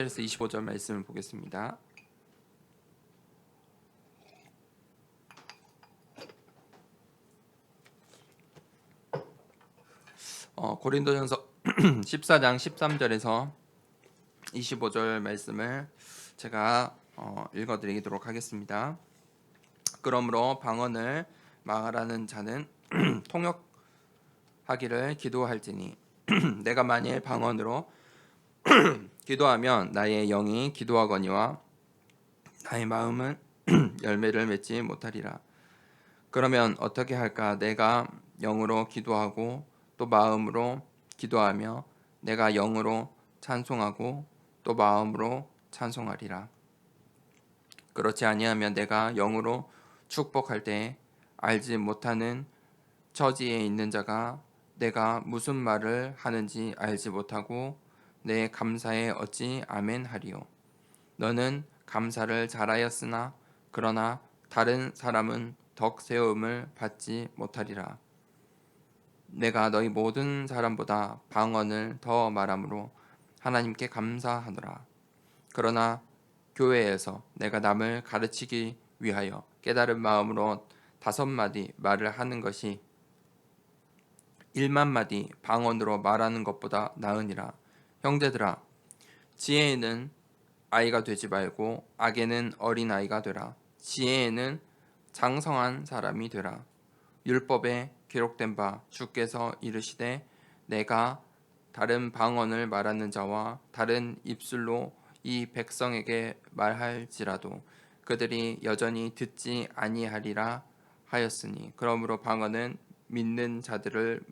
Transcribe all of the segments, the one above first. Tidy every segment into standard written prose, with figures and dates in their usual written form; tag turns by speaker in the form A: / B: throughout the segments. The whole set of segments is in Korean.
A: 그래서 25절 말씀을 보겠습니다. 고린도전서 14장 13절에서 25절 말씀을 제가 읽어드리도록 하겠습니다. 그러므로 방언을 말하는 자는 통역하기를 기도할지니 내가 만일 방언으로 기도하면 나의 영이 기도하거니와 나의 마음은 열매를 맺지 못하리라. 그러면 어떻게 할까? 내가 영으로 기도하고 또 마음으로 기도하며 내가 영으로 찬송하고 또 마음으로 찬송하리라. 그렇지 아니하면 내가 영으로 축복할 때 알지 못하는 처지에 있는 자가 내가 무슨 말을 하는지 알지 못하고 내 감사에 어찌 아멘하리요. 너는 감사를 잘하였으나 그러나 다른 사람은 덕 세움을 받지 못하리라. 내가 너희 모든 사람보다 방언을 더 말함으로 하나님께 감사하노라. 그러나 교회에서 내가 남을 가르치기 위하여 깨달은 마음으로 5마디 말을 하는 것이 1만마디 방언으로 말하는 것보다 나으니라. 형제들아, 지혜에는 아이가 되지 말고 악에는 어린아이가 되라. 지혜에는 장성한 사람이 되라. 율법에 기록된 바 주께서 이르시되 내가 다른 방언을 말하는 자와 다른 입술로 이 백성에게 말할지라도 그들이 여전히 듣지 아니하리라 하였으니 그러므로 방언은 믿는 자들을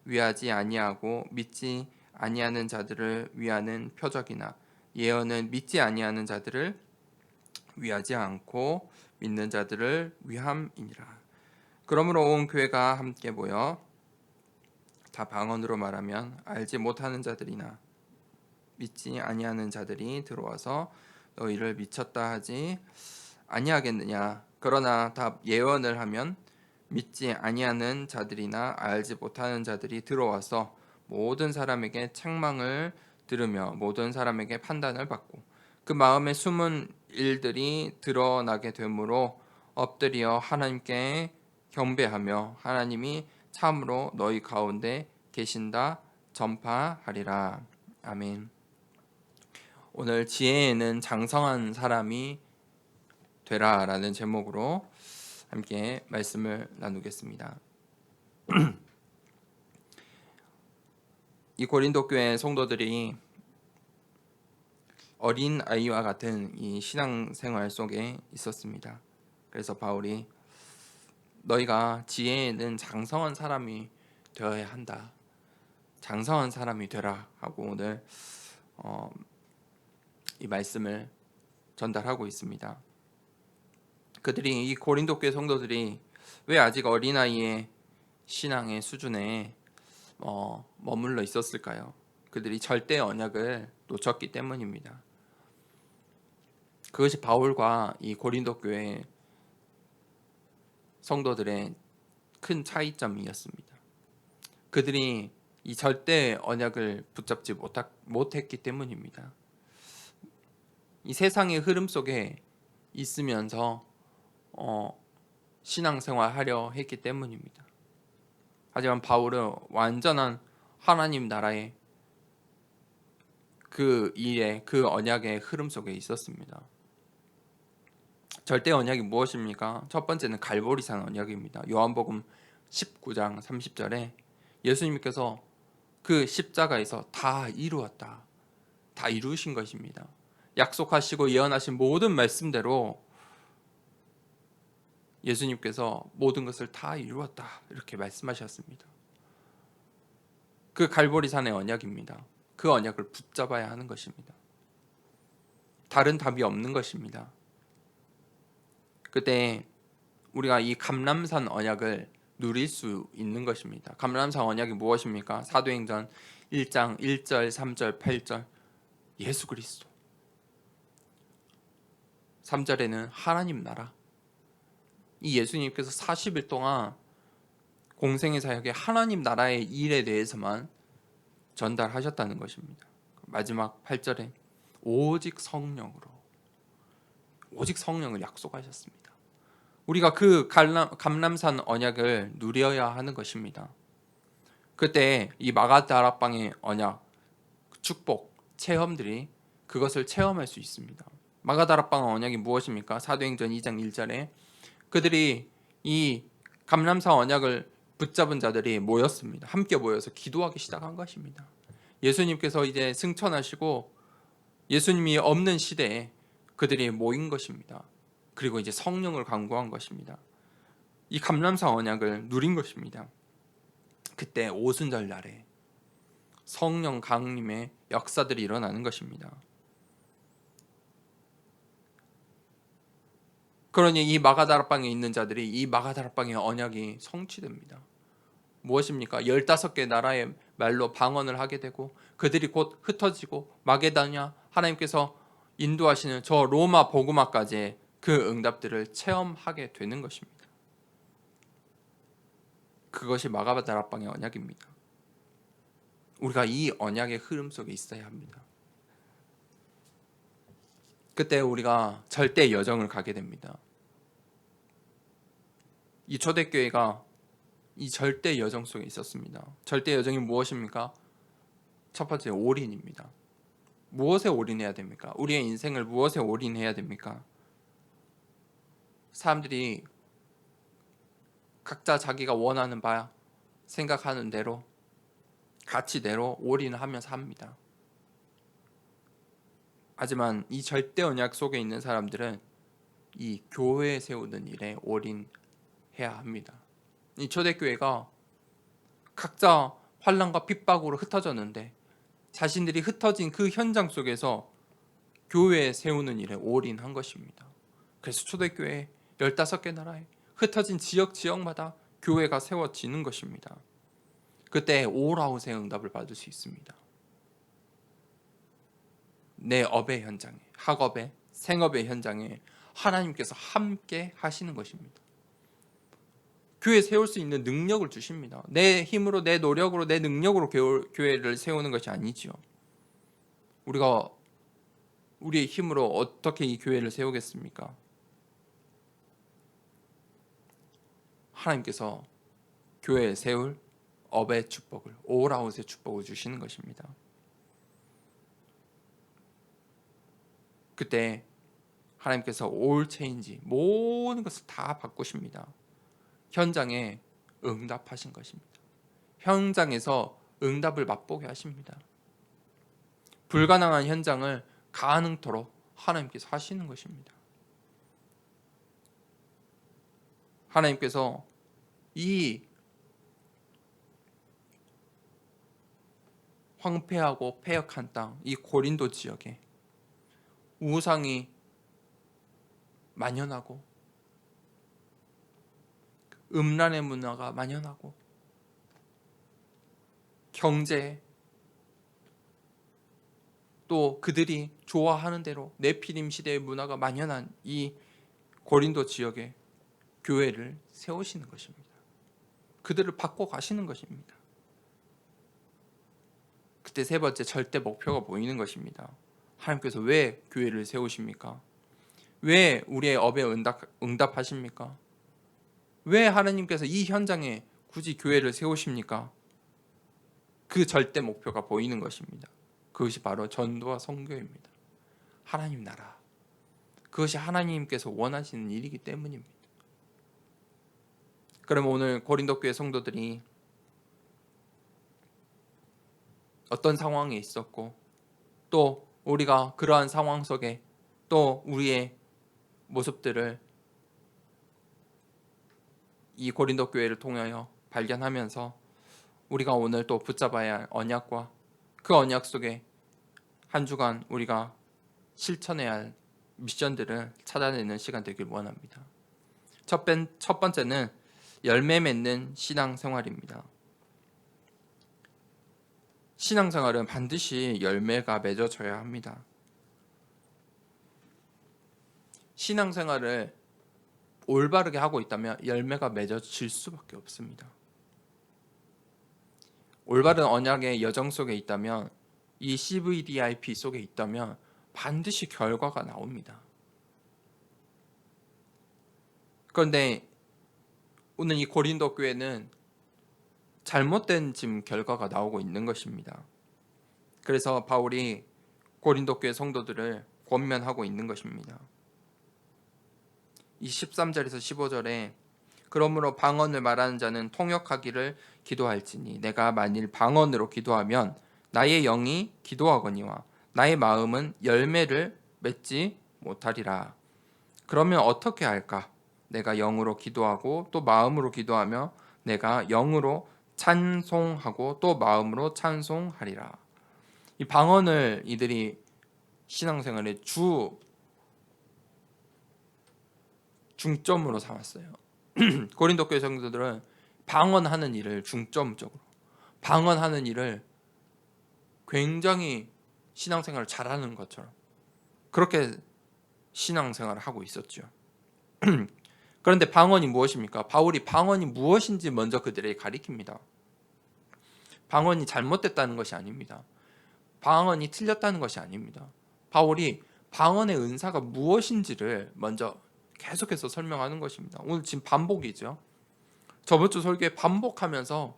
A: 위하지 아니하고 믿지 아니하는 자들을 위하는 표적이나 예언은 믿지 아니하는 자들을 위하지 않고 믿는 자들을 위함이니라. 그러므로 온 교회가 함께 모여 다 방언으로 말하면 알지 못하는 자들이나 믿지 아니하는 자들이 들어와서 너희를 미쳤다 하지 아니하겠느냐. 그러나 다 예언을 하면 믿지 아니하는 자들이나 알지 못하는 자들이 들어와서 모든 사람에게 책망을 들으며 모든 사람에게 판단을 받고 그 마음에 숨은 일들이 드러나게 되므로 엎드려 하나님께 경배하며 하나님이 참으로 너희 가운데 계신다 전파하리라. 아멘. 오늘 지혜에는 장성한 사람이 되라라는 제목으로 함께 말씀을 나누겠습니다. 이 고린도 교회 성도들이 어린 아이와 같은 이 신앙생활 속에 있었습니다. 그래서 바울이 너희가 지혜에는 장성한 사람이 되어야 한다. 장성한 사람이 되라 하고 오늘 이 말씀을 전달하고 있습니다. 그들이 이 고린도 교회 성도들이 왜 아직 어린아이의 신앙의 수준에 머물러 있었을까요? 그들이 절대 언약을 놓쳤기 때문입니다. 그것이 바울과 이 고린도 교회 성도들의 큰 차이점이었습니다. 그들이 이 절대 언약을 붙잡지 못했기 때문입니다. 이 세상의 흐름 속에 있으면서 신앙생활 하려 했기 때문입니다. 하지만 바울은 완전한 하나님 나라의 그 일에 그 언약의 흐름 속에 있었습니다. 절대 언약이 무엇입니까? 첫 번째는 갈보리산 언약입니다. 요한복음 19장 30절에 예수님께서 그 십자가에서 다 이루었다. 다 이루신 것입니다. 약속하시고 예언하신 모든 말씀대로 예수님께서 모든 것을 다 이루었다. 이렇게 말씀하셨습니다. 그 갈보리산의 언약입니다. 그 언약을 붙잡아야 하는 것입니다. 다른 답이 없는 것입니다. 그때 우리가 이 감람산 언약을 누릴 수 있는 것입니다. 감람산 언약이 무엇입니까? 사도행전 1장 1절, 3절, 8절 예수 그리스도 3절에는 하나님 나라. 이 예수님께서 40일 동안 공생의 사역에 하나님 나라의 일에 대해서만 전달하셨다는 것입니다. 마지막 8절에 오직 성령으로, 오직 성령을 약속하셨습니다. 우리가 그 감람산 언약을 누려야 하는 것입니다. 그때 이 마가다락방의 언약, 축복, 체험들이 그것을 체험할 수 있습니다. 마가다락방 언약이 무엇입니까? 사도행전 2장 1절에 그들이 이 감람산 언약을 붙잡은 자들이 모였습니다. 함께 모여서 기도하기 시작한 것입니다. 예수님께서 이제 승천하시고 예수님이 없는 시대에 그들이 모인 것입니다. 그리고 이제 성령을 간구한 것입니다. 이 감람산 언약을 누린 것입니다. 그때 오순절 날에 성령 강림의 역사들이 일어나는 것입니다. 그러니 이 마가다락방에 있는 자들이 이 마가다락방의 언약이 성취됩니다. 무엇입니까? 15개 나라의 말로 방언을 하게 되고 그들이 곧 흩어지고 마게다냐 하나님께서 인도하시는 저 로마 복음화까지의 그 응답들을 체험하게 되는 것입니다. 그것이 마가다락방의 언약입니다. 우리가 이 언약의 흐름 속에 있어야 합니다. 그때 우리가 절대 여정을 가게 됩니다. 이 초대교회가 이 절대 여정 속에 있었습니다. 절대 여정이 무엇입니까? 첫 번째 올인입니다. 무엇에 올인해야 됩니까? 우리의 인생을 무엇에 올인해야 됩니까? 사람들이 각자 자기가 원하는 바 생각하는 대로 가치대로 올인하며 삽니다. 하지만 이 절대 언약 속에 있는 사람들은 이 교회 세우는 일에 올인해야 합니다. 이 초대교회가 각자 환난과 핍박으로 흩어졌는데 자신들이 흩어진 그 현장 속에서 교회 세우는 일에 올인한 것입니다. 그래서 초대교회 15개 나라에 흩어진 지역마다 교회가 세워지는 것입니다. 그때 올아웃의 응답을 받을 수 있습니다. 내 업의 현장에, 학업의, 생업의 현장에 하나님께서 함께 하시는 것입니다. 교회 세울 수 있는 능력을 주십니다. 내 힘으로, 내 노력으로, 내 능력으로 교회를 세우는 것이 아니지요. 우리가 우리의 힘으로 어떻게 이 교회를 세우겠습니까? 하나님께서 교회에 세울 업의 축복을, 올아웃의 축복을 주시는 것입니다. 그때 하나님께서 올 체인지, 모든 것을 다 바꾸십니다. 현장에 응답하신 것입니다. 현장에서 응답을 맛보게 하십니다. 불가능한 현장을 가능토록 하나님께서 하시는 것입니다. 하나님께서 이 황폐하고 폐역한 땅, 이 고린도 지역에 우상이 만연하고 음란의 문화가 만연하고 경제 또 그들이 좋아하는 대로 네피림 시대의 문화가 만연한 이 고린도 지역에 교회를 세우시는 것입니다. 그들을 바꿔 가시는 것입니다. 그때 세 번째 절대 목표가 보이는 것입니다. 하나님께서 왜 교회를 세우십니까? 왜 우리의 업에 응답하십니까? 왜 하나님께서 이 현장에 굳이 교회를 세우십니까? 그 절대 목표가 보이는 것입니다. 그것이 바로 전도와 선교입니다. 하나님 나라. 그것이 하나님께서 원하시는 일이기 때문입니다. 그럼 오늘 고린도 교회 성도들이 어떤 상황에 있었고 또 우리가 그러한 상황 속에 또 우리의 모습들을 이 고린도 교회를 통하여 발견하면서 우리가 오늘 또 붙잡아야 할 언약과 그 언약 속에 한 주간 우리가 실천해야 할 미션들을 찾아내는 시간 되길 원합니다. 첫 번째는 열매 맺는 신앙생활입니다. 신앙생활은 반드시 열매가 맺어져야 합니다. 신앙생활을 올바르게 하고 있다면 열매가 맺어질 수밖에 없습니다. 올바른 언약의 여정 속에 있다면 이 CVDIP 속에 있다면 반드시 결과가 나옵니다. 그런데 오늘 이 고린도 교회는 잘못된 지금 결과가 나오고 있는 것입니다. 그래서 바울이 고린도 교회 성도들을 권면하고 있는 것입니다. 이 13절에서 15절에 그러므로 방언을 말하는 자는 통역하기를 기도할지니 내가 만일 방언으로 기도하면 나의 영이 기도하거니와 나의 마음은 열매를 맺지 못하리라. 그러면 어떻게 할까? 내가 영으로 기도하고 또 마음으로 기도하며 내가 영으로 찬송하고 또 마음으로 찬송하리라. 이 방언을 이들이 신앙생활의 중점으로 삼았어요. 고린도 교회 성도들은 방언하는 일을 중점적으로, 방언하는 일을 굉장히 신앙생활을 잘하는 것처럼 그렇게 신앙생활을 하고 있었죠. 그런데 방언이 무엇입니까? 바울이 방언이 무엇인지 먼저 그들에게 가리킵니다. 방언이 잘못됐다는 것이 아닙니다. 방언이 틀렸다는 것이 아닙니다. 바울이 방언의 은사가 무엇인지를 먼저 계속해서 설명하는 것입니다. 오늘 지금 반복이죠. 저번 주 설교에 반복하면서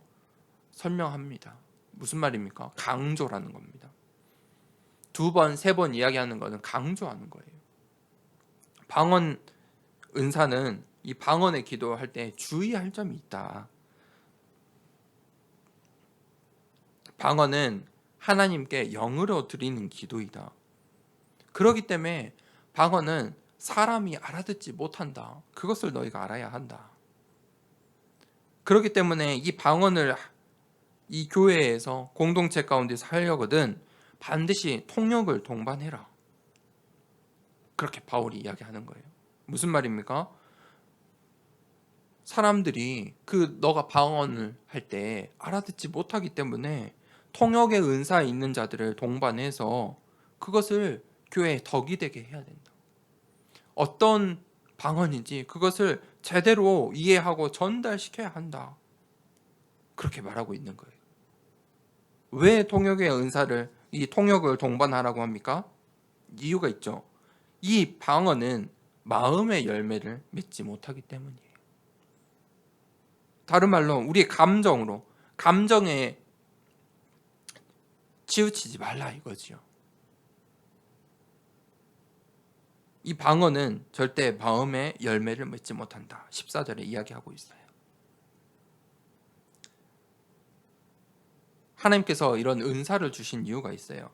A: 설명합니다. 무슨 말입니까? 강조라는 겁니다. 2번, 3번 이야기하는 것은 강조하는 거예요. 방언 은사는 이 방언의 기도할 때 주의할 점이 있다. 방언은 하나님께 영으로 드리는 기도이다. 그렇기 때문에 방언은 사람이 알아듣지 못한다. 그것을 너희가 알아야 한다. 그렇기 때문에 이 방언을 이 교회에서 공동체 가운데서 하려거든 반드시 통역을 동반해라. 그렇게 바울이 이야기하는 거예요. 무슨 말입니까? 사람들이 너가 방언을 할 때 알아듣지 못하기 때문에 통역의 은사 있는 자들을 동반해서 그것을 교회에 덕이 되게 해야 된다. 어떤 방언인지 그것을 제대로 이해하고 전달시켜야 한다. 그렇게 말하고 있는 거예요. 왜 통역의 은사를, 이 통역을 동반하라고 합니까? 이유가 있죠. 이 방언은 마음의 열매를 맺지 못하기 때문이에요. 다른 말로 우리의 감정에 치우치지 말라 이거지요. 이 방언은 절대 마음의 열매를 맺지 못한다. 14절에 이야기하고 있어요. 하나님께서 이런 은사를 주신 이유가 있어요.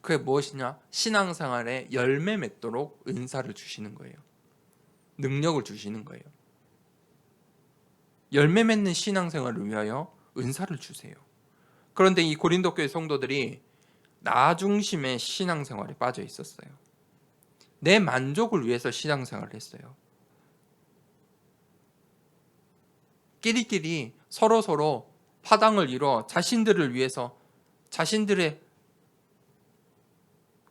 A: 그게 무엇이냐? 신앙생활에 열매 맺도록 은사를 주시는 거예요. 능력을 주시는 거예요. 열매 맺는 신앙생활을 위하여 은사를 주세요. 그런데 이 고린도 교회 성도들이 나 중심의 신앙생활에 빠져 있었어요. 내 만족을 위해서 신앙생활을 했어요. 끼리끼리 서로 파당을 이뤄 자신들을 위해서 자신들의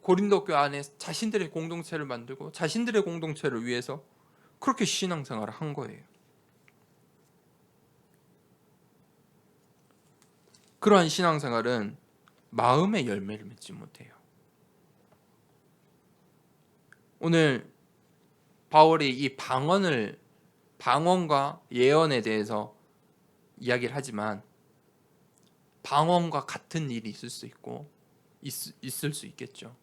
A: 고린도 교회 안에 자신들의 공동체를 만들고 자신들의 공동체를 위해서 그렇게 신앙생활을 한 거예요. 그러한 신앙생활은 마음의 열매를 맺지 못해요. 오늘 바울이 이 방언과 예언에 대해서 이야기를 하지만 방언과 같은 일이 있을 수 있고 있을 수 있겠죠.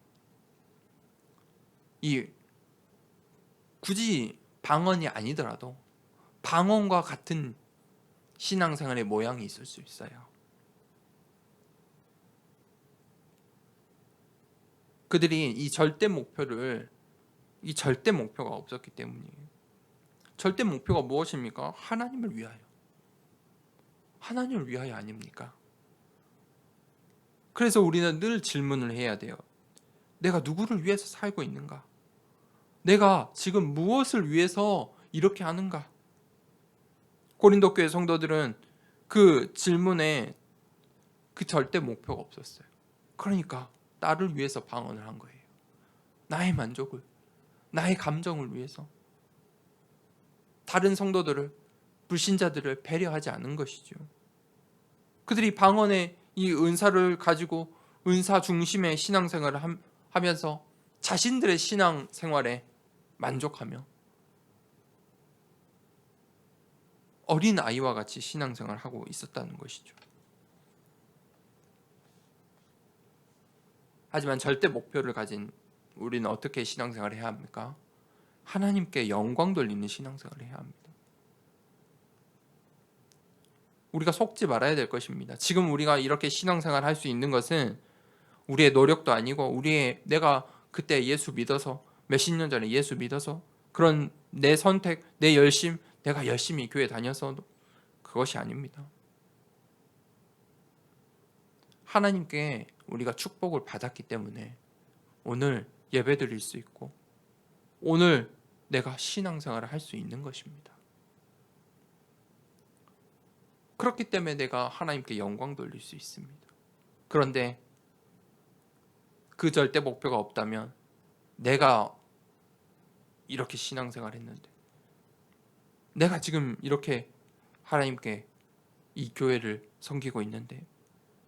A: 굳이 방언이 아니더라도 방언과 같은 신앙생활의 모양이 있을 수 있어요. 그들이 이 절대 목표가 없었기 때문이에요. 절대 목표가 무엇입니까? 하나님을 위하여. 하나님을 위하여 아닙니까? 그래서 우리는 늘 질문을 해야 돼요. 내가 누구를 위해서 살고 있는가? 내가 지금 무엇을 위해서 이렇게 하는가? 고린도 교회 성도들은 그 질문에 그 절대 목표가 없었어요. 그러니까 나를 위해서 방언을 한 거예요. 나의 만족을, 나의 감정을 위해서. 다른 성도들을, 불신자들을 배려하지 않은 것이죠. 그들이 방언의 이 은사를 가지고 은사 중심의 신앙생활을 하면서 자신들의 신앙 생활에 만족하며 어린 아이와 같이 신앙생활을 하고 있었다는 것이죠. 하지만 절대 목표를 가진 우리는 어떻게 신앙생활을 해야 합니까? 하나님께 영광 돌리는 신앙생활을 해야 합니다. 우리가 속지 말아야 될 것입니다. 지금 우리가 이렇게 신앙생활을 할 수 있는 것은 우리의 노력도 아니고 내가 그때 예수 믿어서 몇십 년 전에 예수 믿어서 그런 내 선택, 내 열심, 내가 열심히 교회 다녀서도 그것이 아닙니다. 하나님께 우리가 축복을 받았기 때문에 오늘 예배 드릴 수 있고 오늘 내가 신앙생활을 할 수 있는 것입니다. 그렇기 때문에 내가 하나님께 영광 돌릴 수 있습니다. 그런데 그 절대 목표가 없다면 내가 이렇게 신앙생활 했는데 내가 지금 이렇게 하나님께 이 교회를 섬기고 있는데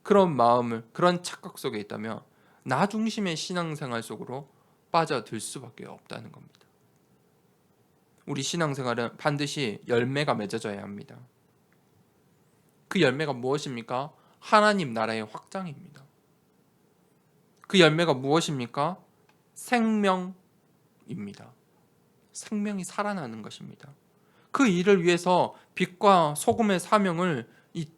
A: 그런 마음을 그런 착각 속에 있다면 나 중심의 신앙생활 속으로 빠져들 수밖에 없다는 겁니다. 우리 신앙생활은 반드시 열매가 맺어져야 합니다. 그 열매가 무엇입니까? 하나님 나라의 확장입니다. 그 열매가 무엇입니까? 생명입니다. 생명이 살아나는 것입니다. 그 일을 위해서 빛과 소금의 사명을 이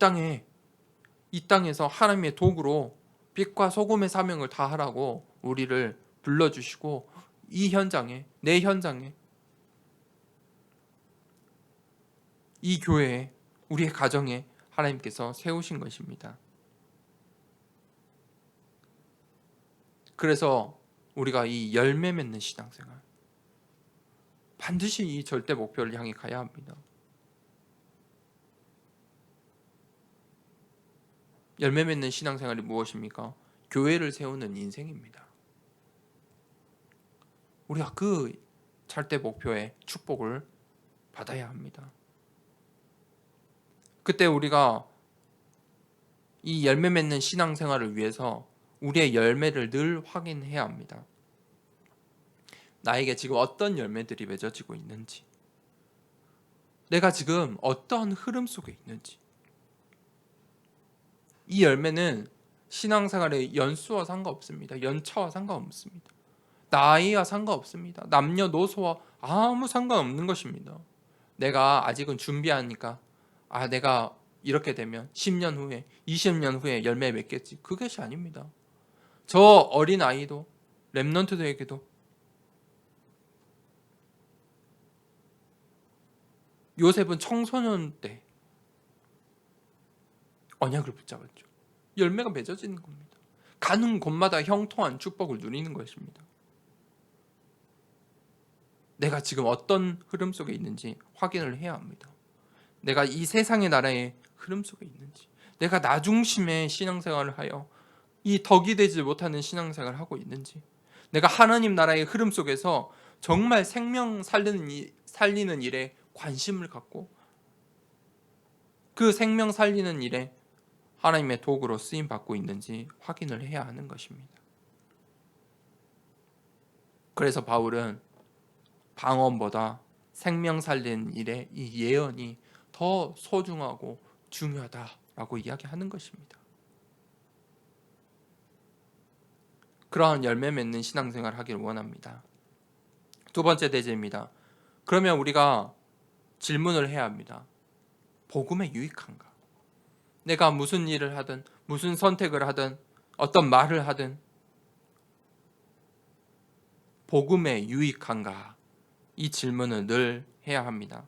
A: 땅에서 하나님의 도구로 빛과 소금의 사명을 다하라고 우리를 불러주시고 이 현장에, 내 현장에, 이 교회에, 우리의 가정에 하나님께서 세우신 것입니다. 그래서 우리가 이 열매 맺는 신앙생활, 반드시 이 절대 목표를 향해 가야 합니다. 열매 맺는 신앙생활이 무엇입니까? 교회를 세우는 인생입니다. 우리가 그 절대 목표의 축복을 받아야 합니다. 그때 우리가 이 열매 맺는 신앙생활을 위해서 우리의 열매를 늘 확인해야 합니다. 나에게 지금 어떤 열매들이 맺어지고 있는지, 내가 지금 어떤 흐름 속에 있는지. 이 열매는 신앙생활의 연수와 상관없습니다. 연차와 상관없습니다. 나이와 상관없습니다. 남녀노소와 아무 상관없는 것입니다. 내가 아직은 준비하니까 내가 이렇게 되면 10년 후에 20년 후에 열매 맺겠지. 그것이 아닙니다. 저 어린 아이도 렘넌트들에게도 요셉은 청소년 때 언약을 붙잡았죠. 열매가 맺어지는 겁니다. 가는 곳마다 형통한 축복을 누리는 것입니다. 내가 지금 어떤 흐름 속에 있는지 확인을 해야 합니다. 내가 이 세상의 나라의 흐름 속에 있는지, 내가 나 중심의 신앙생활을 하여 이 덕이 되지 못하는 신앙생활을 하고 있는지, 내가 하나님 나라의 흐름 속에서 정말 생명 살리는 일에 관심을 갖고 그 생명 살리는 일에 하나님의 도구로 쓰임 받고 있는지 확인을 해야 하는 것입니다. 그래서 바울은 방언보다 생명 살리는 일에 이 예언이 더 소중하고 중요하다라고 이야기하는 것입니다. 그러한 열매 맺는 신앙생활을 하기를 원합니다. 두 번째 대제입니다. 그러면 우리가 질문을 해야 합니다. 복음에 유익한가? 내가 무슨 일을 하든 무슨 선택을 하든 어떤 말을 하든 복음에 유익한가? 이 질문을 늘 해야 합니다.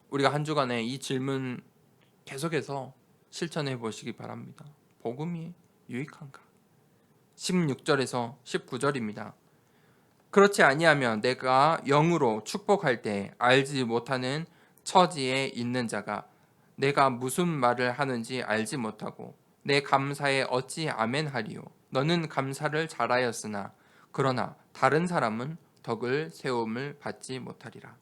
A: 우리가 한 주간에 이 질문 계속해서 실천해 보시기 바랍니다. 복음이 유익한가? 16절에서 19절입니다. 그렇지 아니하면 내가 영으로 축복할 때 알지 못하는 처지에 있는 자가 내가 무슨 말을 하는지 알지 못하고 내 감사에 어찌 아멘하리요. 너는 감사를 잘하였으나 그러나 다른 사람은 덕을 세움을 받지 못하리라.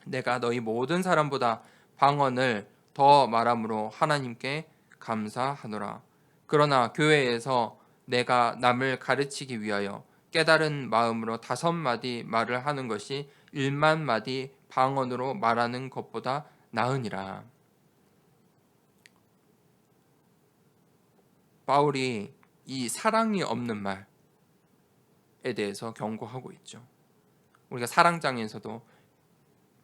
A: 내가 너희 모든 사람보다 방언을 더 말함으로 하나님께 감사하노라. 그러나 교회에서 내가 남을 가르치기 위하여 깨달은 마음으로 5마디 말을 하는 것이 1만 마디 방언으로 말하는 것보다 나으니라. 바울이 이 사랑이 없는 말에 대해서 경고하고 있죠. 우리가 사랑장에서도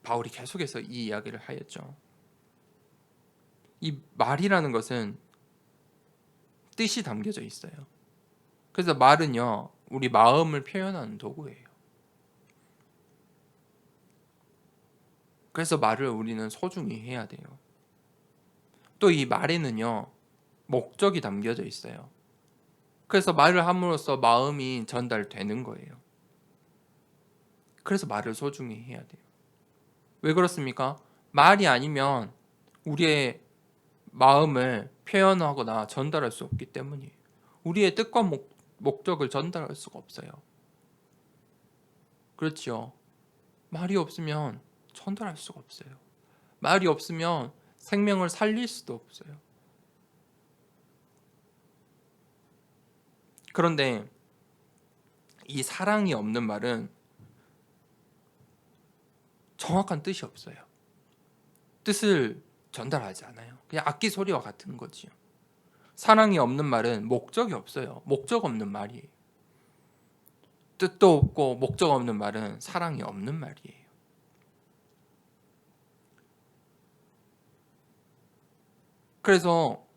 A: 바울이 계속해서 이 이야기를 하였죠. 이 말이라는 것은 뜻이 담겨져 있어요. 그래서 말은요, 우리 마음을 표현하는 도구예요. 그래서 말을 우리는 소중히 해야 돼요. 또 이 말에는요, 목적이 담겨져 있어요. 그래서 말을 함으로써 마음이 전달되는 거예요. 그래서 말을 소중히 해야 돼요. 왜 그렇습니까? 말이 아니면 우리의 마음을 표현하거나 전달할 수 없기 때문이에요. 우리의 뜻과 목적을 전달할 수가 없어요. 그렇죠? 말이 없으면 전달할 수가 없어요. 말이 없으면 생명을 살릴 수도 없어요. 그런데 이 사랑이 없는 말은 정확한 뜻이 없어요. 뜻을 전달하지 않아요. 그냥 악기 소리와 같은 거지요. 사랑이 없는 말은 목적이 없어요. 목적 없는 말이에요. 뜻도 없고 목적 없는 말은 사랑이 없는 말이에요. 그래서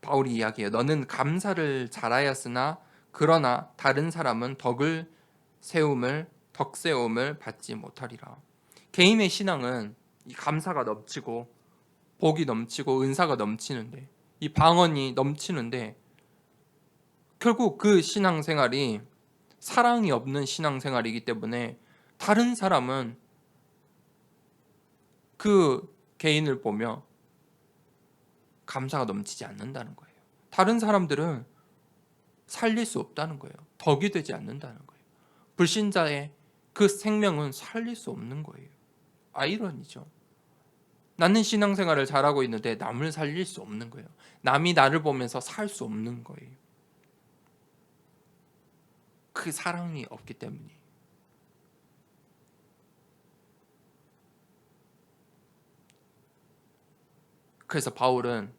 A: 바울이 이야기해요. 너는 감사를 잘하였으나 그러나 다른 사람은 덕세움을 받지 못하리라. 개인의 신앙은 이 감사가 넘치고 복이 넘치고 은사가 넘치는데, 이 방언이 넘치는데, 결국 그 신앙생활이 사랑이 없는 신앙생활이기 때문에 다른 사람은 그 개인을 보며 감사가 넘치지 않는다는 거예요. 다른 사람들은 살릴 수 없다는 거예요. 덕이 되지 않는다는 거예요. 불신자의 그 생명은 살릴 수 없는 거예요. 아이러니죠. 나는 신앙생활을 잘하고 있는데 남을 살릴 수 없는 거예요. 남이 나를 보면서 살 수 없는 거예요. 그 사랑이 없기 때문이에요. 그래서 바울은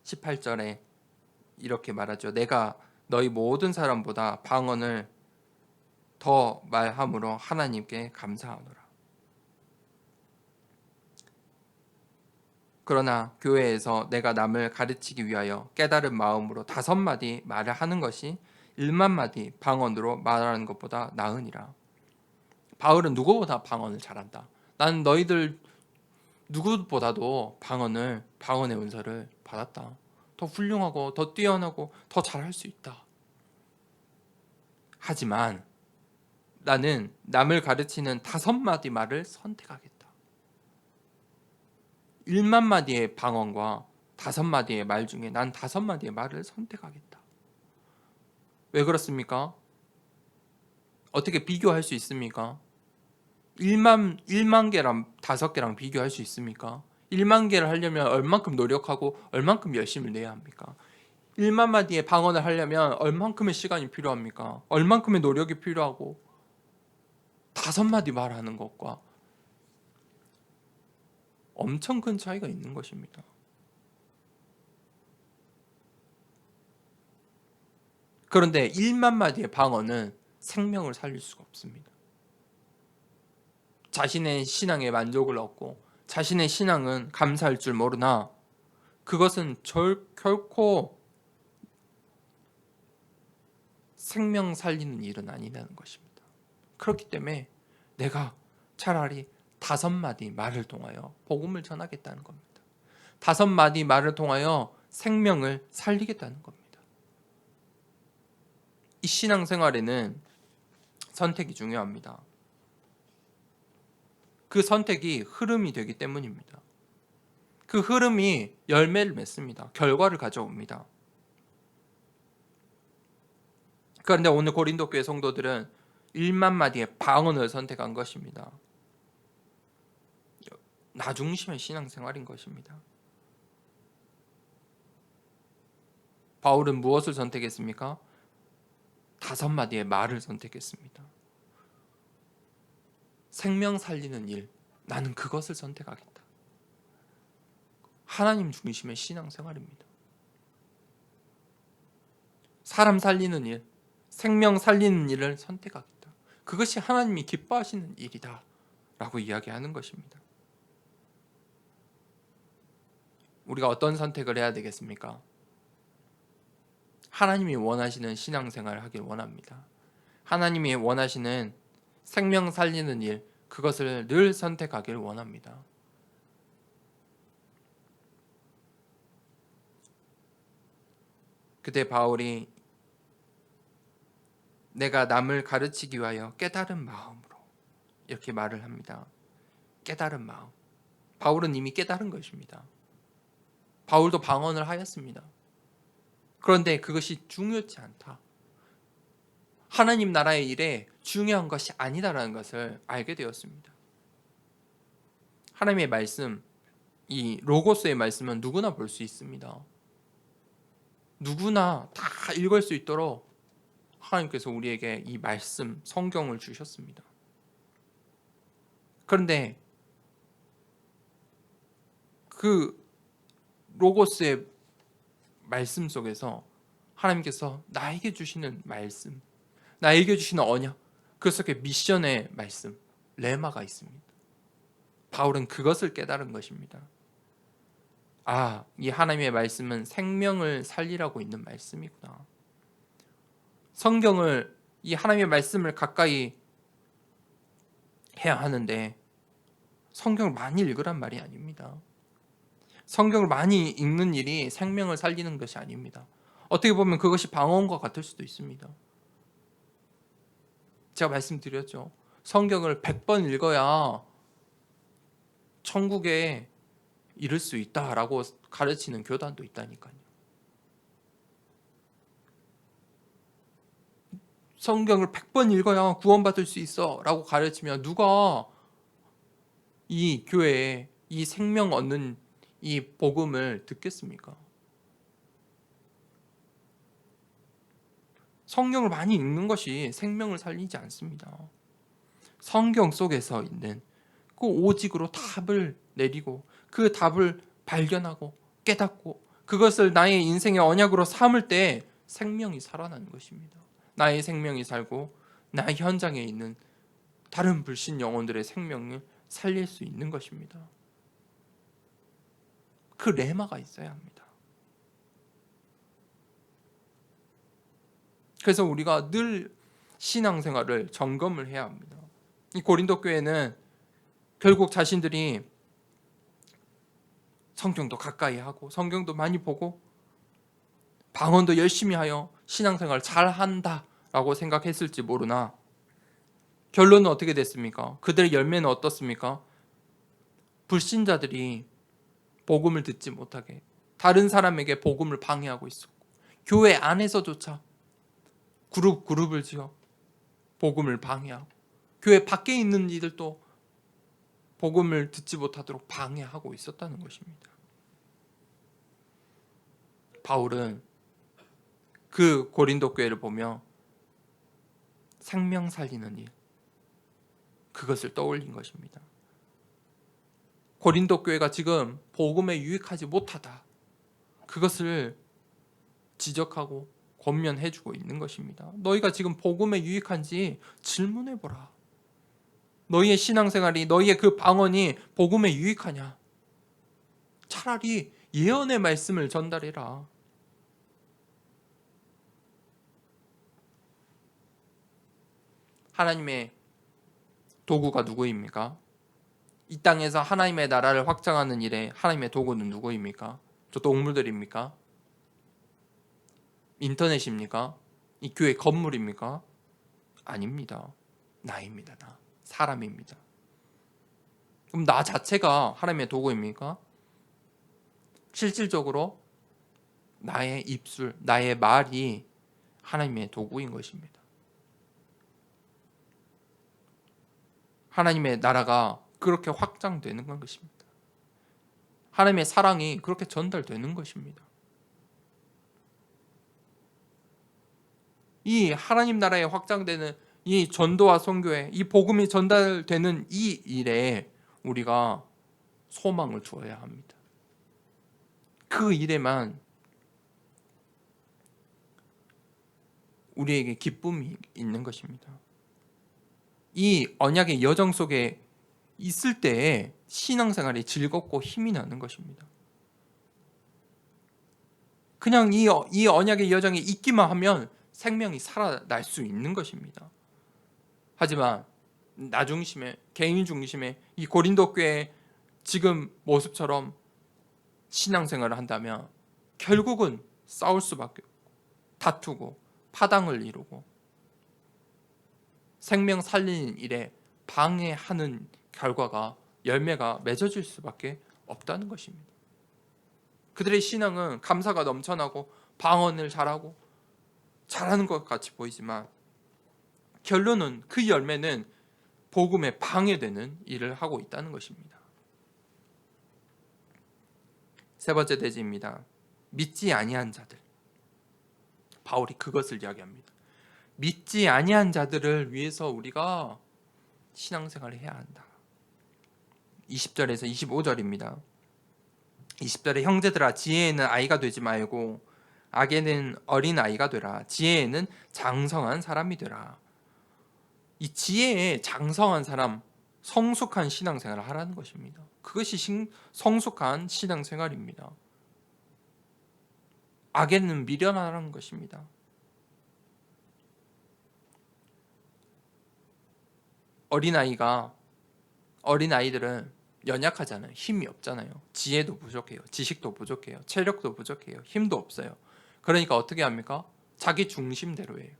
A: 18절에 이렇게 말하죠. 내가 너희 모든 사람보다 방언을 더 말함으로 하나님께 감사하노라. 그러나 교회에서 내가 남을 가르치기 위하여 깨달은 마음으로 5마디 말을 하는 것이 1만 마디 방언으로 말하는 것보다 나으니라. 바울은 누구보다 방언을 잘한다. 나는 너희들 누구보다도 방언의 은사를 받았다. 더 훌륭하고 더 뛰어나고 더 잘할 수 있다. 하지만 나는 남을 가르치는 5마디 말을 선택하겠다. 1만 마디의 방언과 5마디의 말 중에 난 5마디의 말을 선택하겠다. 왜 그렇습니까? 어떻게 비교할 수 있습니까? 1만 개랑 5개랑 비교할 수 있습니까? 1만 개를 하려면 얼만큼 노력하고 얼만큼 열심을 내야 합니까? 1만 마디의 방언을 하려면 얼만큼의 시간이 필요합니까? 얼만큼의 노력이 필요하고 5마디 말하는 것과 엄청 큰 차이가 있는 것입니다. 그런데 1만 마디의 방언은 생명을 살릴 수가 없습니다. 자신의 신앙에 만족을 얻고 자신의 신앙은 감사할 줄 모르나 그것은 결코 생명 살리는 일은 아니라는 것입니다. 그렇기 때문에 내가 차라리 5마디 말을 통하여 복음을 전하겠다는 겁니다. 5마디 말을 통하여 생명을 살리겠다는 겁니다. 이 신앙생활에는 선택이 중요합니다. 그 선택이 흐름이 되기 때문입니다. 그 흐름이 열매를 맺습니다. 결과를 가져옵니다. 그런데 오늘 고린도 교회 성도들은 1만 마디의 방언을 선택한 것입니다. 나 중심의 신앙생활인 것입니다. 바울은 무엇을 선택했습니까? 5마디의 말을 선택했습니다. 생명 살리는 일, 나는 그것을 선택하겠다. 하나님 중심의 신앙생활입니다. 사람 살리는 일, 생명 살리는 일을 선택하겠다. 그것이 하나님이 기뻐하시는 일이다 라고 이야기하는 것입니다. 우리가 어떤 선택을 해야 되겠습니까? 하나님이 원하시는 신앙생활을 하길 원합니다. 하나님이 원하시는 생명 살리는 일, 그것을 늘 선택하길 원합니다. 그때 바울이 내가 남을 가르치기 위하여 깨달은 마음으로 이렇게 말을 합니다. 깨달은 마음. 바울은 이미 깨달은 것입니다. 바울도 방언을 하였습니다. 그런데 그것이 중요치 않다. 하나님 나라의 일에 중요한 것이 아니다라는 것을 알게 되었습니다. 하나님의 말씀, 이 로고스의 말씀은 누구나 볼 수 있습니다. 누구나 다 읽을 수 있도록 하나님께서 우리에게 이 말씀, 성경을 주셨습니다. 그런데 그 로고스의 말씀 속에서 하나님께서 나에게 주시는 말씀, 나에게 주시는 언약, 그 속에 미션의 말씀, 레마가 있습니다. 바울은 그것을 깨달은 것입니다. 아, 이 하나님의 말씀은 생명을 살리라고 있는 말씀이구나. 성경을, 이 하나님의 말씀을 가까이 해야 하는데 성경을 많이 읽으란 말이 아닙니다. 성경을 많이 읽는 일이 생명을 살리는 것이 아닙니다. 어떻게 보면 그것이 방언과 같을 수도 있습니다. 제가 말씀드렸죠. 성경을 100번 읽어야 천국에 이를 수 있다라고 가르치는 교단도 있다니까요. 성경을 100번 읽어야 구원받을 수 있어 라고 가르치면 누가 이 교회에 이 생명 얻는 이 복음을 듣겠습니까? 성경을 많이 읽는 것이 생명을 살리지 않습니다. 성경 속에서 있는 그 오직으로 답을 내리고 그 답을 발견하고 깨닫고 그것을 나의 인생의 언약으로 삼을 때 생명이 살아나는 것입니다. 나의 생명이 살고 나의 현장에 있는 다른 불신 영혼들의 생명을 살릴 수 있는 것입니다. 그 레마가 있어야 합니다. 그래서 우리가 늘 신앙생활을 점검을 해야 합니다. 이 고린도 교회는 결국 자신들이 성경도 가까이 하고 성경도 많이 보고 방언도 열심히 하여 신앙생활을 잘 한다라고 생각했을지 모르나 결론은 어떻게 됐습니까? 그들의 열매는 어떻습니까? 불신자들이 복음을 듣지 못하게 다른 사람에게 복음을 방해하고 있었고 교회 안에서조차 그룹을 지어 복음을 방해하고 교회 밖에 있는 이들도 복음을 듣지 못하도록 방해하고 있었다는 것입니다. 바울은 그 고린도 교회를 보며 생명 살리는 일, 그것을 떠올린 것입니다. 고린도 교회가 지금 복음에 유익하지 못하다. 그것을 지적하고 권면해주고 있는 것입니다. 너희가 지금 복음에 유익한지 질문해보라. 너희의 신앙생활이, 너희의 그 방언이 복음에 유익하냐? 차라리 예언의 말씀을 전달해라. 하나님의 도구가 누구입니까? 이 땅에서 하나님의 나라를 확장하는 일에 하나님의 도구는 누구입니까? 저 동물들입니까? 인터넷입니까? 이 교회 건물입니까? 아닙니다. 나입니다. 나. 사람입니다. 그럼 나 자체가 하나님의 도구입니까? 실질적으로 나의 입술, 나의 말이 하나님의 도구인 것입니다. 하나님의 나라가 그렇게 확장되는 것입니다. 하나님의 사랑이 그렇게 전달되는 것입니다. 이 하나님 나라에 확장되는 이 전도와 선교에 이 복음이 전달되는 이 일에 우리가 소망을 주어야 합니다. 그 일에만 우리에게 기쁨이 있는 것입니다. 이 언약의 여정 속에 있을 때에 신앙생활이 즐겁고 힘이 나는 것입니다. 그냥 이 언약의 여정에 있기만 하면 생명이 살아날 수 있는 것입니다. 하지만 나 중심의 개인 중심의 이 고린도 교회 지금 모습처럼 신앙생활을 한다면 결국은 싸울 수밖에 없고 다투고 파당을 이루고 생명 살리는 일에 방해하는 결과가 열매가 맺어질 수밖에 없다는 것입니다. 그들의 신앙은 감사가 넘쳐나고 방언을 잘하는 것 같이 보이지만 결론은 그 열매는 복음에 방해되는 일을 하고 있다는 것입니다. 세 번째 대지입니다. 믿지 아니한 자들. 바울이 그것을 이야기합니다. 믿지 아니한 자들을 위해서 우리가 신앙생활을 해야 한다. 20절에서 25절입니다. 20절에 형제들아 지혜에는 아이가 되지 말고 악에는 어린 아이가 되라. 지혜에는 장성한 사람이 되라. 이 지혜에 장성한 사람, 성숙한 신앙생활을 하라는 것입니다. 그것이 성숙한 신앙생활입니다. 악에는 미련하라는 것입니다. 어린아이들은 연약하잖아요. 힘이 없잖아요. 지혜도 부족해요. 지식도 부족해요. 체력도 부족해요. 힘도 없어요. 그러니까 어떻게 합니까? 자기 중심대로 해요.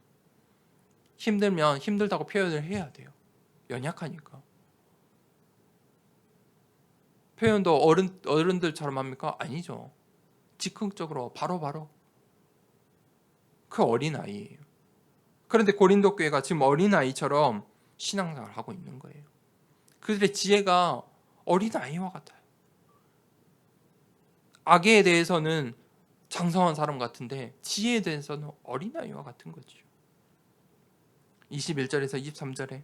A: 힘들면 힘들다고 표현을 해야 돼요. 연약하니까. 표현도 어른들처럼 합니까? 아니죠. 즉흥적으로 바로바로 그 어린아이예요. 그런데 고린도 교회가 지금 어린아이처럼 신앙생활을 하고 있는 거예요. 그들의 지혜가 어린아이와 같아요. 악에 대해서는 장성한 사람 같은데 지혜에 대해서는 어린아이와 같은 거죠. 21절에서 23절에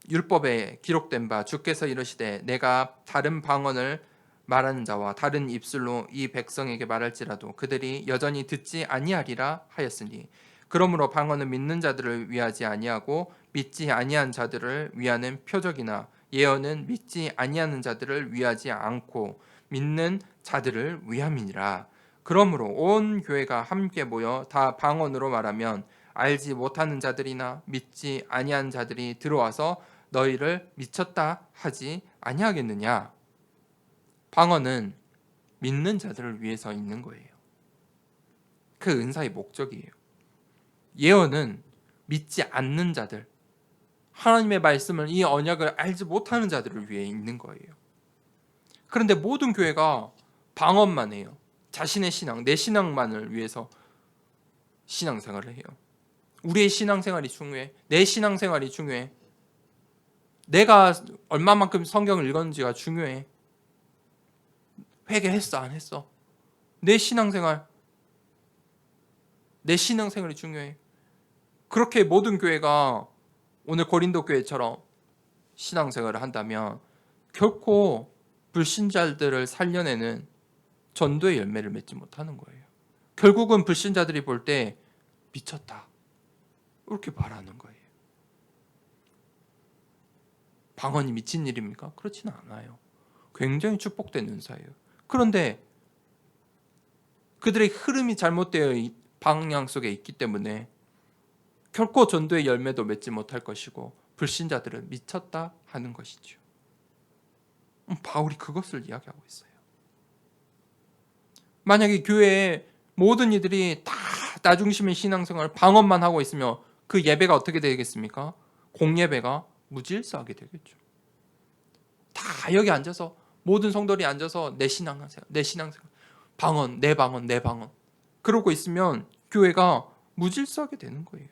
A: 율법에 기록된 바 주께서 이르시되 내가 다른 방언을 말하는 자와 다른 입술로 이 백성에게 말할지라도 그들이 여전히 듣지 아니하리라 하였으니 그러므로 방언은 믿는 자들을 위하지 아니하고 믿지 아니한 자들을 위하는 표적이나 예언은 믿지 아니하는 자들을 위하지 않고 믿는 자들을 위함이니라. 그러므로 온 교회가 함께 모여 다 방언으로 말하면 알지 못하는 자들이나 믿지 아니한 자들이 들어와서 너희를 미쳤다 하지 아니하겠느냐. 방언은 믿는 자들을 위해서 있는 거예요. 그 은사의 목적이에요. 예언은 믿지 않는 자들, 하나님의 말씀을 이 언약을 알지 못하는 자들을 위해 있는 거예요. 그런데 모든 교회가 방언만 해요. 자신의 신앙, 내 신앙만을 위해서 신앙생활을 해요. 우리의 신앙생활이 중요해. 내 신앙생활이 중요해. 내가 얼마만큼 성경을 읽었는지가 중요해. 회개했어, 안 했어? 내 신앙생활이 중요해. 그렇게 모든 교회가 오늘 고린도 교회처럼 신앙생활을 한다면 결코 불신자들을 살려내는 전도의 열매를 맺지 못하는 거예요. 결국은 불신자들이 볼 때 미쳤다 이렇게 말하는 거예요. 방언이 미친 일입니까? 그렇지는 않아요. 굉장히 축복된 은사예요. 그런데 그들의 흐름이 잘못되어 방향 속에 있기 때문에 결코 전도의 열매도 맺지 못할 것이고 불신자들은 미쳤다 하는 것이죠. 바울이 그것을 이야기하고 있어요. 만약에 교회에 모든 이들이 다 나 중심의 신앙생활 방언만 하고 있으면 그 예배가 어떻게 되겠습니까? 공예배가 무질서하게 되겠죠. 다 여기 앉아서 모든 성도들이 앉아서 내 신앙생활 방언 내 방언 그러고 있으면 교회가 무질서하게 되는 거예요.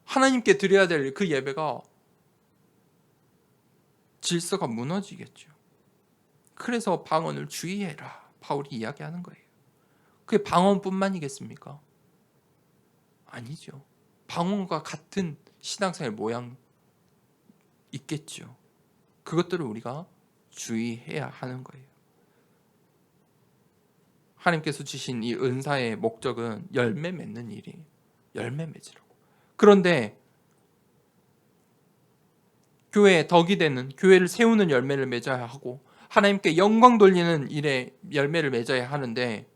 A: 하나님께 드려야 될 그 예배가 질서가 무너지겠죠. 그래서 방언을 주의해라 바울이 이야기하는 거예요. 그게 방언뿐만이겠습니까? 아니죠. 방언과 같은 신앙생활 모양 있겠죠. 그것들을 우리가 주의해야 하는 거예요. 하나님께서 주신 이 은사의 목적은 열매 맺는 일이에요. 열매 맺으라고. 그런데 교회의 덕이 되는, 교회를 세우는 열매를 맺어야 하고 하나님께 영광 돌리는 일에 열매를 맺어야 하는데,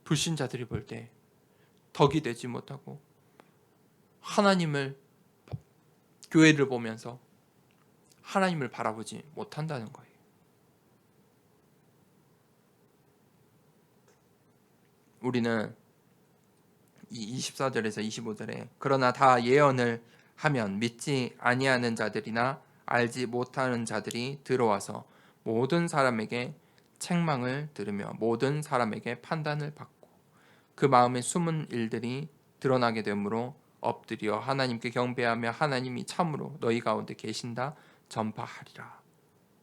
A: 불신자들이 볼 때 덕이 되지 못하고 하나님을, 교회를 보면서 하나님을 바라보지 못한다는 거예요. 우리는 이 24절에서 25절에 그러나 다 예언을 하면 믿지 아니하는 자들이나 알지 못하는 자들이 들어와서 모든 사람에게 책망을 들으며 모든 사람에게 판단을 받고 그 마음에 숨은 일들이 드러나게 되므로 엎드려 하나님께 경배하며 하나님이 참으로 너희 가운데 계신다 전파하리라.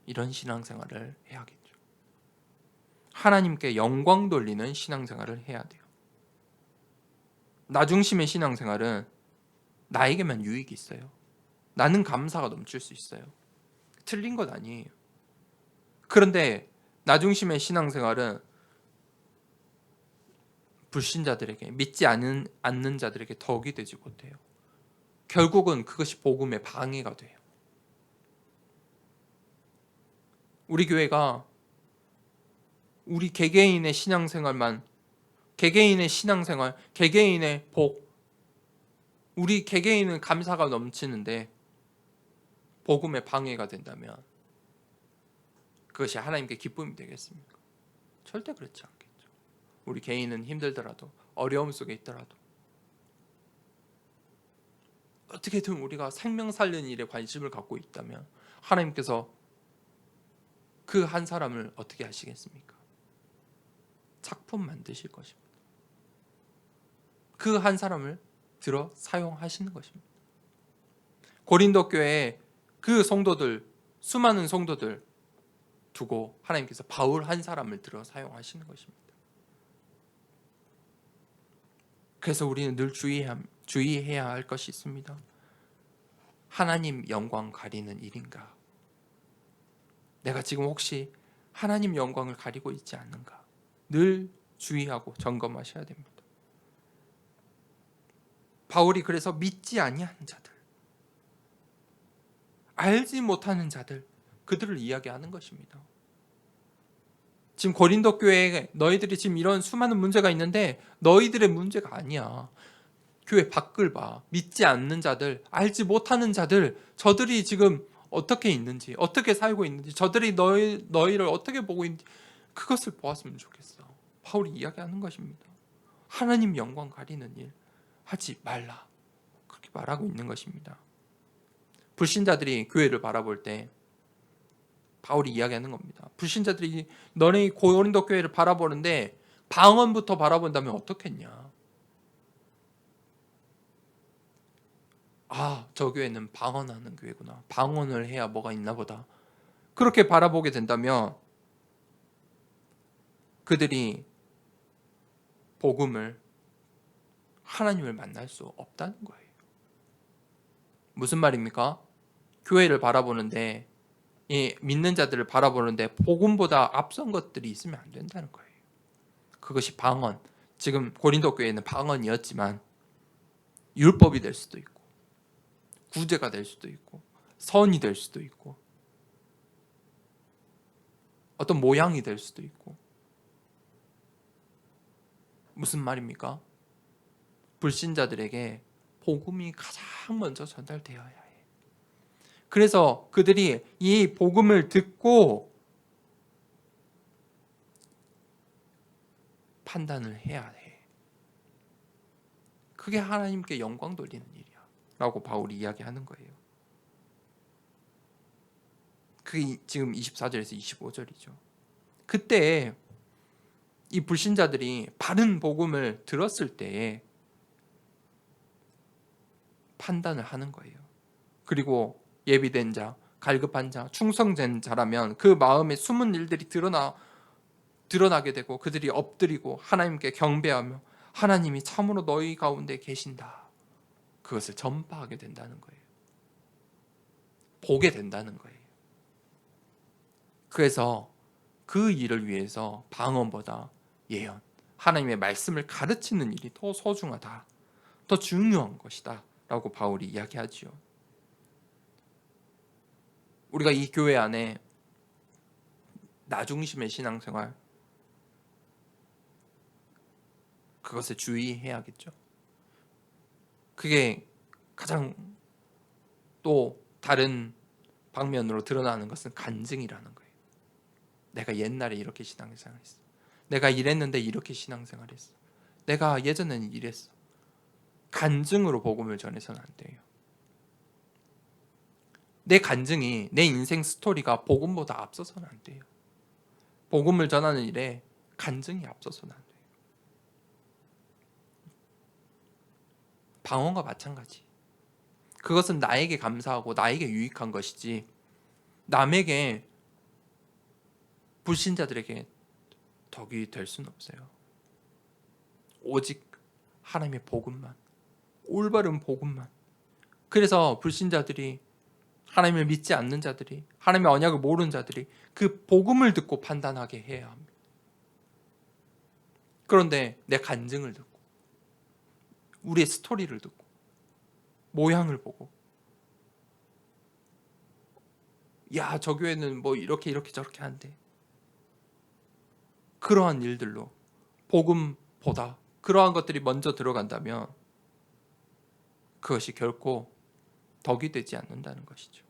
A: 이런 신앙생활을 해야겠죠. 하나님께 영광 돌리는 신앙생활을 해야 돼요. 나 중심의 신앙생활은 나에게만 유익이 있어요. 나는 감사가 넘칠 수 있어요. 틀린 것 아니에요. 그런데 나 중심의 신앙생활은 불신자들에게, 믿지 않는 자들에게 덕이 되지 못해요. 결국은 그것이 복음의 방해가 돼요. 우리 교회가 우리 개개인의 신앙생활만, 개개인의 신앙생활, 개개인의 복, 우리 개개인은 감사가 넘치는데 복음의 방해가 된다면 그것이 하나님께 기쁨이 되겠습니까? 절대 그렇지 않겠죠. 우리 개인은 힘들더라도, 어려움 속에 있더라도 어떻게든 우리가 생명 살리는 일에 관심을 갖고 있다면 하나님께서 그 한 사람을 어떻게 하시겠습니까? 작품 만드실 것입니다. 그 한 사람을 들어 사용하시는 것입니다. 고린도 교회에 그 성도들, 수많은 성도들 두고 하나님께서 바울 한 사람을 들어 사용하시는 것입니다. 그래서 우리는 늘 주의해야 할 것이 있습니다. 하나님 영광 가리는 일인가? 내가 지금 혹시 하나님 영광을 가리고 있지 않는가? 늘 주의하고 점검하셔야 됩니다. 바울이 그래서 믿지 아니하는 자들, 알지 못하는 자들, 그들을 이야기하는 것입니다. 지금 고린도 교회에 너희들이 지금 이런 수많은 문제가 있는데 너희들의 문제가 아니야. 교회 밖을 봐. 믿지 않는 자들, 알지 못하는 자들, 저들이 지금 어떻게 있는지, 어떻게 살고 있는지, 저들이 너희를 어떻게 보고 있는지 그것을 보았으면 좋겠어. 바울이 이야기하는 것입니다. 하나님 영광 가리는 일 하지 말라. 그렇게 말하고 있는 것입니다. 불신자들이 교회를 바라볼 때 바울이 이야기하는 겁니다. 불신자들이 너네 고린도 교회를 바라보는데 방언부터 바라본다면 어떻겠냐? 아, 저 교회는 방언하는 교회구나. 방언을 해야 뭐가 있나 보다. 그렇게 바라보게 된다면 그들이 복음을, 하나님을 만날 수 없다는 거예요. 무슨 말입니까? 교회를 바라보는데, 믿는 자들을 바라보는데 복음보다 앞선 것들이 있으면 안 된다는 거예요. 그것이 방언, 지금 고린도 교회는 방언이었지만 율법이 될 수도 있고 구제가 될 수도 있고 선이 될 수도 있고 어떤 모양이 될 수도 있고. 무슨 말입니까? 불신자들에게 복음이 가장 먼저 전달되어야 해. 그래서 그들이 이 복음을 듣고 판단을 해야 해. 그게 하나님께 영광 돌리는 일이야 라고 바울이 이야기하는 거예요. 그게 지금 24절에서 25절이죠. 그때 이 불신자들이 바른 복음을 들었을 때에 판단을 하는 거예요. 그리고 예비된 자, 갈급한 자, 충성된 자라면 그 마음에 숨은 일들이 드러나게 되고 그들이 엎드리고 하나님께 경배하며 하나님이 참으로 너희 가운데 계신다. 그것을 전파하게 된다는 거예요. 보게 된다는 거예요. 그래서 그 일을 위해서 방언보다 예언, 하나님의 말씀을 가르치는 일이 더 소중하다, 더 중요한 것이다 라고 바울이 이야기하지요. 우리가 이 교회 안에 나 중심의 신앙생활, 그것에 주의해야겠죠. 그게 가장 또 다른 방면으로 드러나는 것은 간증이라는 거예요. 내가 옛날에 이렇게 신앙생활했어. 내가 이랬는데 이렇게 신앙생활했어. 내가 예전에는 이랬어. 간증으로 복음을 전해서는 안 돼요. 내 간증이, 내 인생 스토리가 복음보다 앞서서는 안 돼요. 복음을 전하는 일에 간증이 앞서서는 안 돼요. 방언과 마찬가지. 그것은 나에게 감사하고 나에게 유익한 것이지 남에게, 불신자들에게 덕이 될 수는 없어요. 오직 하나님의 복음만, 올바른 복음만. 그래서 불신자들이, 하나님을 믿지 않는 자들이, 하나님의 언약을 모르는 자들이 그 복음을 듣고 판단하게 해야 합니다. 그런데 내 간증을 듣고, 우리의 스토리를 듣고, 모양을 보고, 야, 저 교회는 뭐 이렇게 저렇게 한대, 그러한 일들로 복음보다 그러한 것들이 먼저 들어간다면 그것이 결코 덕이 되지 않는다는 것이죠.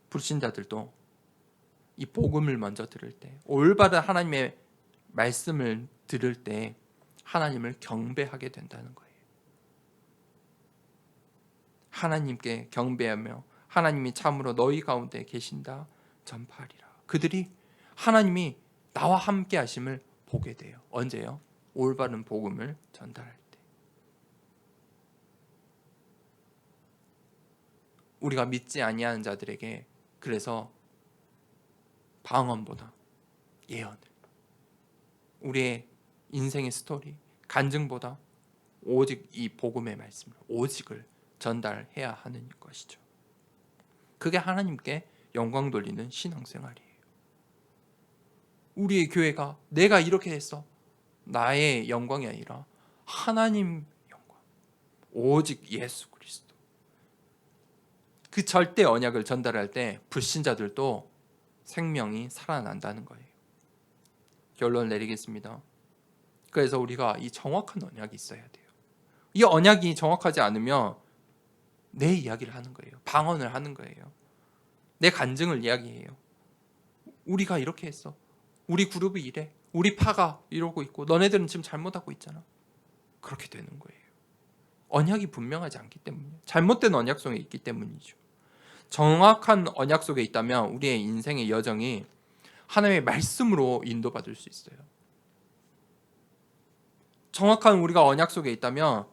A: 불신자들도 이 복음을 먼저 들을 때, 올바른 하나님의 말씀을 들을 때 하나님을 경배하게 된다는 거예요. 하나님께 경배하며 하나님이 참으로 너희 가운데 계신다 전파하리라. 그들이 하나님이 나와 함께 하심을 보게 돼요. 언제요? 올바른 복음을 전달할 때. 우리가 믿지 아니하는 자들에게 그래서 방언보다 예언을, 우리의 인생의 스토리, 간증보다 오직 이 복음의 말씀을, 오직을 전달해야 하는 것이죠. 그게 하나님께 영광 돌리는 신앙생활이에요. 우리의 교회가 내가 이렇게 했어, 나의 영광이 아니라 하나님 영광, 오직 예수 그리스도. 그 절대 언약을 전달할 때 불신자들도 생명이 살아난다는 거예요. 결론 내리겠습니다. 그래서 우리가 이 정확한 언약이 있어야 돼요. 이 언약이 정확하지 않으면 내 이야기를 하는 거예요. 방언을 하는 거예요. 내 간증을 이야기해요. 우리가 이렇게 했어. 우리 그룹이 이래. 우리 파가 이러고 있고 너네들은 지금 잘못하고 있잖아. 그렇게 되는 거예요. 언약이 분명하지 않기 때문이에요. 잘못된 언약 속에 있기 때문이죠. 정확한 언약 속에 있다면 우리의 인생의 여정이 하나님의 말씀으로 인도받을 수 있어요. 정확한 우리가 언약 속에 있다면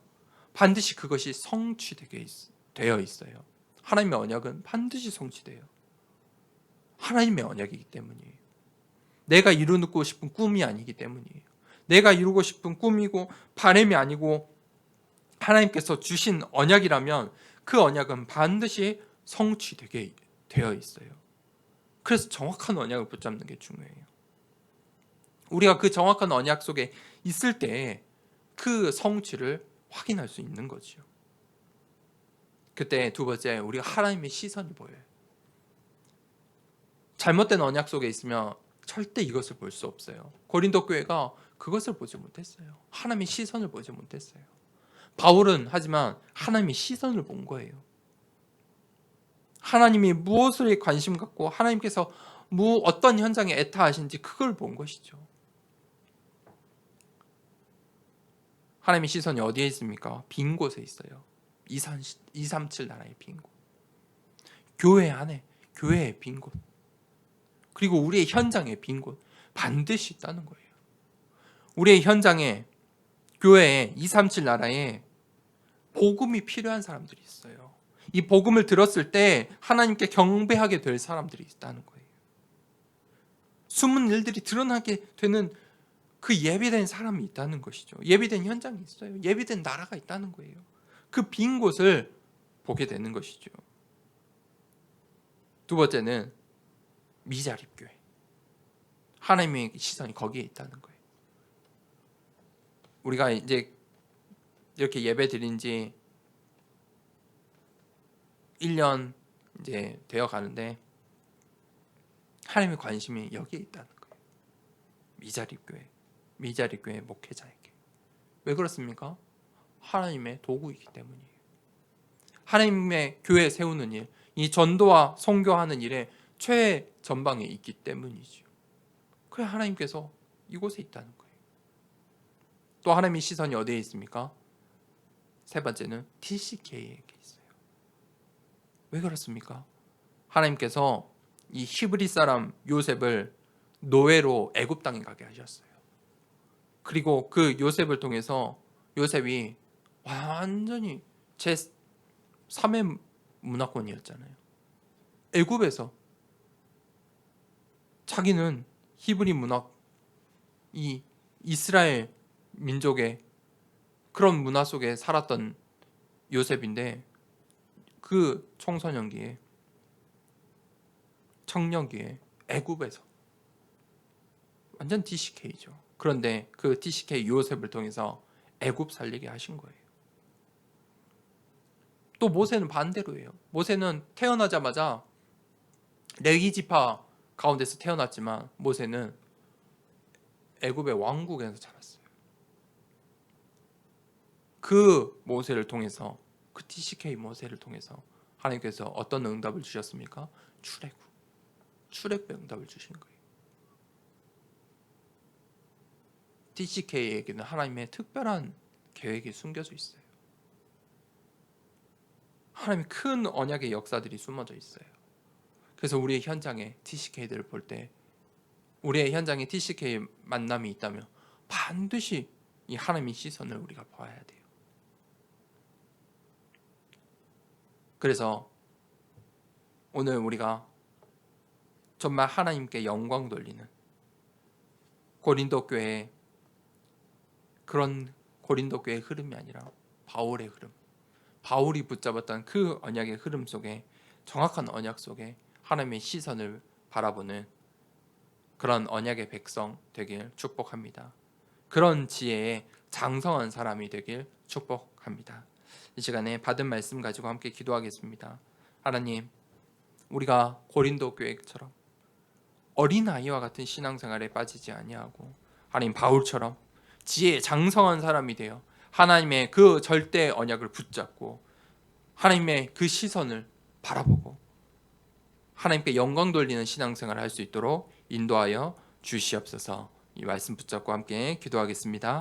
A: 반드시 그것이 성취되게 되어 있어요. 하나님의 언약은 반드시 성취돼요. 하나님의 언약이기 때문이에요. 내가 이루고 싶은 꿈이 아니기 때문이에요. 내가 이루고 싶은 꿈이고 바람이 아니고 하나님께서 주신 언약이라면 그 언약은 반드시 성취되게 되어 있어요. 그래서 정확한 언약을 붙잡는 게 중요해요. 우리가 그 정확한 언약 속에 있을 때 그 성취를 확인할 수 있는 거죠. 그때 두 번째, 우리가 하나님의 시선이 보여요. 잘못된 언약 속에 있으면 절대 이것을 볼 수 없어요. 고린도 교회가 그것을 보지 못했어요. 하나님의 시선을 보지 못했어요. 바울은 하지만 하나님의 시선을 본 거예요. 하나님이 무엇에 관심 갖고 하나님께서 어떤 현장에 애타하신지 그걸 본 것이죠. 하나님의 시선이 어디에 있습니까? 빈 곳에 있어요. 237 나라의 빈 곳. 교회 안에, 교회의 빈 곳. 그리고 우리의 현장에 빈 곳. 반드시 있다는 거예요. 우리의 현장에, 교회에, 237 나라에 복음이 필요한 사람들이 있어요. 이 복음을 들었을 때 하나님께 경배하게 될 사람들이 있다는 거예요. 숨은 일들이 드러나게 되는 그 예비된 사람이 있다는 것이죠. 예비된 현장이 있어요. 예비된 나라가 있다는 거예요. 그 빈 곳을 보게 되는 것이죠. 두 번째는 미자립교회. 하나님의 시선이 거기에 있다는 거예요. 우리가 이제 이렇게 예배 드린 지 1년 이제 되어 가는데 하나님의 관심이 여기에 있다는 거예요. 미자립교회 목회자에게. 왜 그렇습니까? 하나님의 도구이기 때문이에요. 하나님의 교회 세우는 일, 이 전도와 선교하는 일에 최전방에 있기 때문이죠. 그래 하나님께서 이곳에 있다는 거예요. 또 하나님의 시선이 어디에 있습니까? 세 번째는 TCK에게 있어요. 왜 그렇습니까? 하나님께서 이 히브리 사람 요셉을 노예로 애굽 땅에 가게 하셨어요. 그리고 그 요셉을 통해서 요셉이 완전히 제 3의 문화권이었잖아요. 애굽에서 자기는 히브리 문화, 이 이스라엘 민족의 그런 문화 속에 살았던 요셉인데 그 청소년기에 청년기에 애굽에서 완전 TCK죠. 그런데 그 TCK 요셉을 통해서 애굽 살리게 하신 거예요. 또 모세는 반대로예요. 모세는 태어나자마자 레위 지파 가운데서 태어났지만 모세는 애굽의 왕국에서 자랐어요. 그 모세를 통해서 그 TCK 모세를 통해서 하나님께서 어떤 응답을 주셨습니까? 출애굽의 응답을 주신 거예요. TCK에게는 하나님의 특별한 계획이 숨겨져 있어요. 하나님의 큰 언약의 역사들이 숨어져 있어요. 그래서 우리의 현장에 TCK들을 볼 때 우리의 현장에 TCK 만남이 있다면 반드시 이 하나님의 시선을 우리가 봐야 돼요. 그래서 오늘 우리가 정말 하나님께 영광 돌리는 고린도 교회의 그런 고린도 교회의 흐름이 아니라 바울의 흐름, 바울이 붙잡았던 그 언약의 흐름 속에 정확한 언약 속에 하나님의 시선을 바라보는 그런 언약의 백성 되길 축복합니다. 그런 지혜에 장성한 사람이 되길 축복합니다. 이 시간에 받은 말씀 가지고 함께 기도하겠습니다. 하나님, 우리가 고린도 교회처럼 어린아이와 같은 신앙생활에 빠지지 아니하고 하나님 바울처럼 지혜에 장성한 사람이 되어 하나님의 그 절대 언약을 붙잡고 하나님의 그 시선을 바라보고 하나님께 영광 돌리는 신앙생활을 할 수 있도록 인도하여 주시옵소서. 이 말씀 붙잡고 함께 기도하겠습니다.